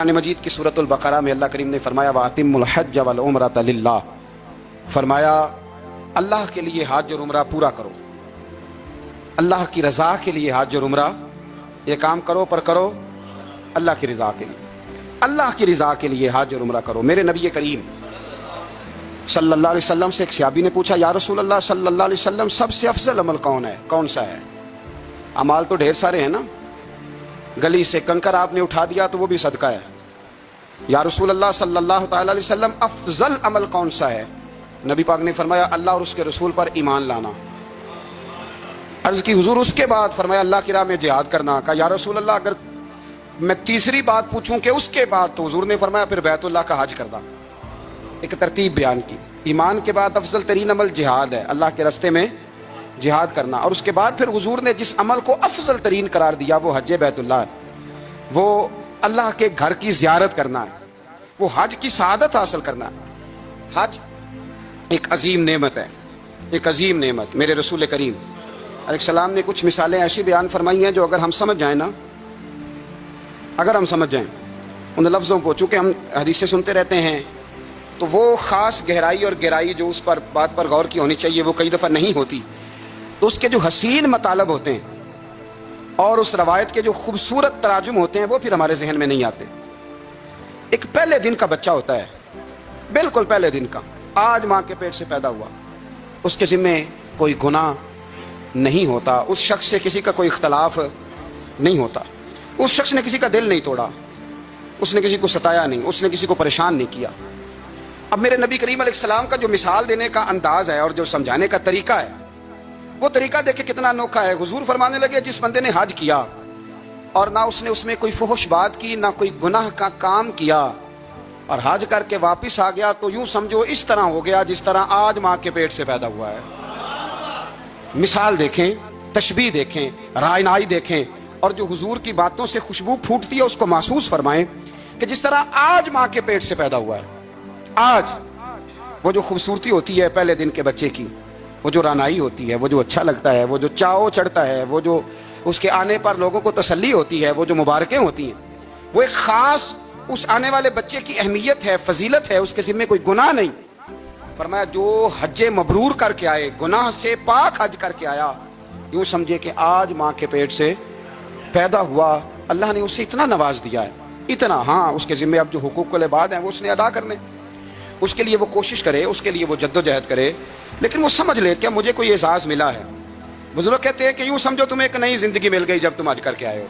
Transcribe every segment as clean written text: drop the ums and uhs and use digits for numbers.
कुरान मजीद की सूरतुल बकरा में अल्लाह करीम ने फरमाया वातिमुल हज्ज वल उम्रत लिल्लाह, फरमाया अल्लाह के लिए हज और उम्रा पूरा करो, अल्लाह की रजा के लिए हज और उम्रा, ये काम करो पर करो अल्लाह की रजा के लिए, अल्लाह की रजा के लिए हज और उम्रा करो। मेरे नबी करीम सल्लल्लाहु अलैहि वसल्लम से एक सहाबी ने पूछा, या रसूल अल्लाह सल्लल्लाहु अलैहि वसल्लम सबसे अफजल अमल कौन है, कौन सा है? अमाल तो ढेर सारे हैं ना, गली से कंकर आपने उठा दिया तो वो भी सदका है। या रसूल अल्लाह सल्लल्लाहु अलैहि वसल्लम अफजल अमल कौन सा है? नबी पाक ने फरमाया अल्लाह और उसके रसूल पर ईमान लाना। अर्ज की हुजूर उसके बाद? फरमाया अल्लाह की राह में जिहाद करना। कहा या रसूल अल्लाह अगर मैं तीसरी बात पूछूं कि उसके बाद, तो हुजूर ने फरमाया फिर बैतुल्लाह का हज करना। एक तरतीब बयान की, ईमान के बाद अफजल तरीन अमल जिहाद है, अल्लाह के रास्ते में जिहाद करना। और उसके बाद फिर हुजूर ने जिस अमल को अफजल तरीन करार दिया वो हज बैतुल्लाह, वो अल्लाह के घर की जियारत करना है, वो हज की सआदत हासिल करना है। हज एक अजीम नेमत है, एक अजीम नेमत। मेरे रसूल करीम अलैहिस्सलाम ने कुछ मिसालें ऐसी बयान फरमाई हैं जो अगर हम समझ जाएं ना, अगर हम समझ जाएं उन लफ्ज़ों को, चूँकि हम हदीसें सुनते रहते हैं तो वो ख़ास गहराई और गहराई जो उस पर बात पर गौर की होनी चाहिए वो कई दफ़ा नहीं होती, तो उसके जो हसीन मतलब होते हैं और उस रवायत के जो खूबसूरत तराजुम होते हैं वो फिर हमारे जहन में नहीं आते। एक पहले दिन का बच्चा होता है, बिल्कुल पहले दिन का, आज माँ के पेट से पैदा हुआ, उसके ज़िम्मे कोई गुनाह नहीं होता, उस शख्स से किसी का कोई इख्तलाफ नहीं होता, उस शख्स ने किसी का दिल नहीं तोड़ा, उसने किसी को सताया नहीं, उसने किसी को परेशान नहीं किया। अब मेरे नबी करीम अलैहिस्सलाम का जो मिसाल देने का अंदाज है और जो समझाने का तरीका है, वो तरीका देखे कितना अनोखा है। हुजूर फरमाने लगे जिस बंदे ने हज किया और ना उसने उसमें कोई फुहश बात की, ना कोई गुनाह का काम किया, और हज करके वापस आ गया, तो यूं समझो इस तरह हो गया जिस तरह आज माँ के पेट से पैदा हुआ है। मिसाल देखें, तशबीह देखें, रायनाई देखें, और जो हुजूर की बातों से खुशबू फूटती है उसको महसूस फरमाएं कि जिस तरह आज माँ के पेट से पैदा हुआ है। आज वो जो खूबसूरती होती है पहले दिन के बच्चे की, वो जो रानाई होती है, वो जो अच्छा लगता है, वो जो चाव चढ़ता है, वो जो उसके आने पर लोगों को तसल्ली होती है, वो जो मुबारकें होती हैं, वो एक खास उस आने वाले बच्चे की अहमियत है, फजीलत है, उसके ज़िम्मे कोई गुनाह नहीं। फरमाया जो हज मबरूर करके आए, गुनाह से पाक हज करके आया, यूं समझे कि आज माँ के पेट से पैदा हुआ, अल्लाह ने उसे इतना नवाज दिया है, इतना। हाँ, उसके ज़िम्मे अब जो हुकूकुल इबाद हैं वो उसने अदा करने, उसके लिए वो कोशिश करे, उसके लिए वो जद्दोजहद करे, लेकिन वो समझ ले क्या मुझे कोई एहसास मिला है। बुजुर्ग कहते हैं कि यूं समझो तुम्हें एक नई जिंदगी मिल गई जब तुम हज करके आए हो,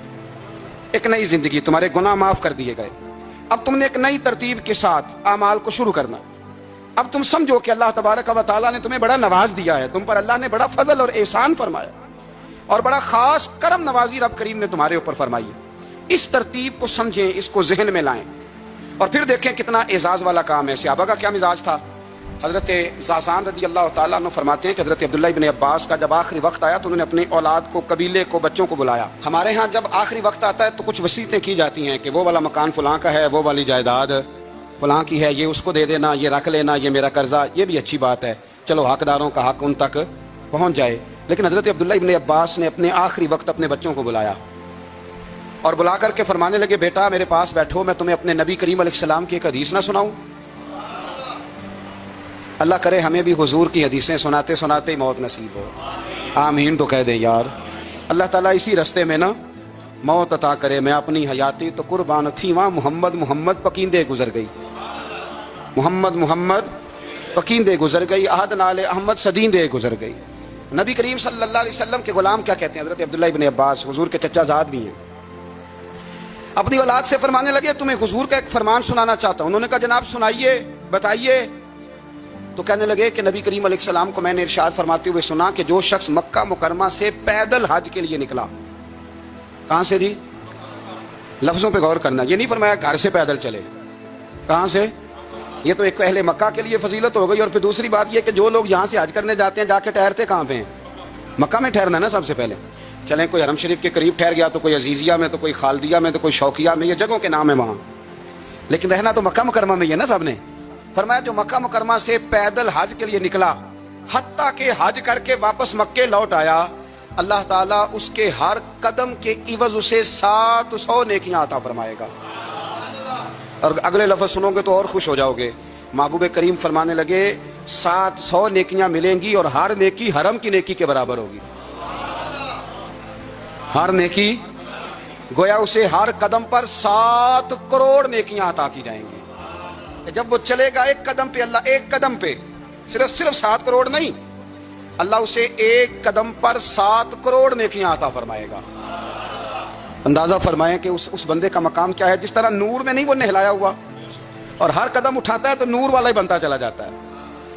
एक नई जिंदगी, तुम्हारे गुनाह माफ कर दिए गए, अब तुमने एक नई तरतीब के साथ आमाल को शुरू करना। अब तुम समझो कि अल्लाह तबारक व तआला ने तुम्हें बड़ा नवाज दिया है, तुम पर अल्लाह ने बड़ा फजल और एहसान फरमाया और बड़ा खास करम नवाजी रब करीम ने तुम्हारे ऊपर फरमाई है। इस तरतीब को समझें, इसको जहन में लाएं और फिर देखें कितना एजाज वाला काम है। सहाबा का क्या मिजाज था? हजरत ज़ासान रदी अल्लाह तआला अन्हु फरमाते हैं कि हजरत अब्दुल्ला इब्न अब्बास का जब आखिरी वक्त आया तो उन्होंने अपनी औलाद को, कबीले को, बच्चों को बुलाया। हमारे यहाँ जब आखिरी वक्त आता है तो कुछ वसीयतें की जाती हैं कि वो वाला मकान फलां का है, वो वाली जायदाद फलां की है, ये उसको दे देना, ये रख लेना, ये मेरा कर्जा। ये भी अच्छी बात है, चलो हकदारों का हक उन तक पहुँच जाए। लेकिन हजरत अब्दुल्ला इब्न अब्बास ने अपने आखिरी वक्त अपने बच्चों को बुलाया और बुला करके फरमाने लगे, बेटा मेरे पास बैठो, मैं तुम्हें अपने नबी करीम अलैहिस्सलाम की एक हदीस ना सुनाऊं? अल्लाह करे हमें भी हुजूर की हदीसें सुनाते सुनाते ही मौत नसीब हो। आमीन तो कह दे यार। अल्लाह ताला इसी रास्ते में ना मौत अता करे। मैं अपनी हयाती तो कुर्बान थी वहाँ मोहम्मद मोहम्मद पकींदे गुजर गई, मोहम्मद मोहम्मद पकींदे गुजर गई, अहद नाले अहमद सदींदे गुजर गई। नबी करीम सल्लल्लाहु अलैहि वसल्लम के गुलाम क्या कहते हैं? हजरत अब्दुल्ला इब्न अब्बास हुजूर के चचाजाद भी हैं, अपनी औलाद से फरमाने लगे तुम्हें हुजूर का एक फरमान सुनाना चाहता हूं। उन्होंने कहा जनाब सुनाइए, बताइए। तो कहने लगे कि नबी करीम अलैहिस्सलाम को मैंने इरशाद फरमाते हुए सुना कि जो शख्स मक्का मुकरमा से पैदल हज के लिए निकला, कहां से जी? लफ्जों पे गौर करना, ये नहीं फरमाया घर से पैदल चले, कहां से? ये तो एक पहले मक्का के लिए फजीलत हो गई, और फिर दूसरी बात ये कि जो लोग यहाँ से हज करने जाते हैं जाके ठहरते कहाँ पे हैं? मक्का में ठहरना ना सबसे पहले। चलें कोई हरम शरीफ के करीब ठहर गया, तो कोई अजीजिया में, तो कोई खालदिया में, तो कोई शौकिया में, ये जगहों के नाम है वहाँ, लेकिन रहना तो मक्का मुकरमा में ही है ना सबने। फरमाया जो मक्का मुकरमा से पैदल हज के लिए निकला, हत्ता के हज करके वापस मक्के लौट आया, अल्लाह ताला उसके हर कदम के इवज उसे 700 नेकियां अता फरमाएगा। اور اگلے لفظ سنو گے تو اور خوش ہو جاؤ گے. محبوب کریم فرمانے لگے 700 نیکیاں ملیں گی اور ہر نیکی حرم کی نیکی کے برابر ہوگی. ہر نیکی گویا اسے ہر قدم پر 7 کروڑ نیکیاں عطا کی جائیں گی. جب وہ چلے گا ایک قدم پہ، اللہ ایک قدم پہ صرف 7 کروڑ نہیں، اللہ اسے ایک قدم پر 7 کروڑ نیکیاں عطا فرمائے گا. اندازہ فرمائیں کہ اس بندے کا مقام کیا ہے. جس طرح نور میں نہیں وہ نہلایا ہوا اور ہر قدم اٹھاتا ہے تو نور والا ہی بنتا چلا جاتا ہے.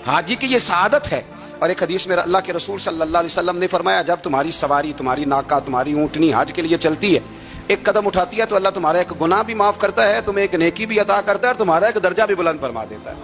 حاجی کی یہ سعادت ہے. اور ایک حدیث میں اللہ کے رسول صلی اللہ علیہ وسلم نے فرمایا جب تمہاری سواری، تمہاری ناکہ، تمہاری اونٹنی حج کے لیے چلتی ہے، ایک قدم اٹھاتی ہے تو اللہ تمہارا ایک گناہ بھی معاف کرتا ہے، تمہیں ایک نیکی بھی عطا کرتا ہے اور تمہارا ایک درجہ بھی بلند فرما دیتا ہے.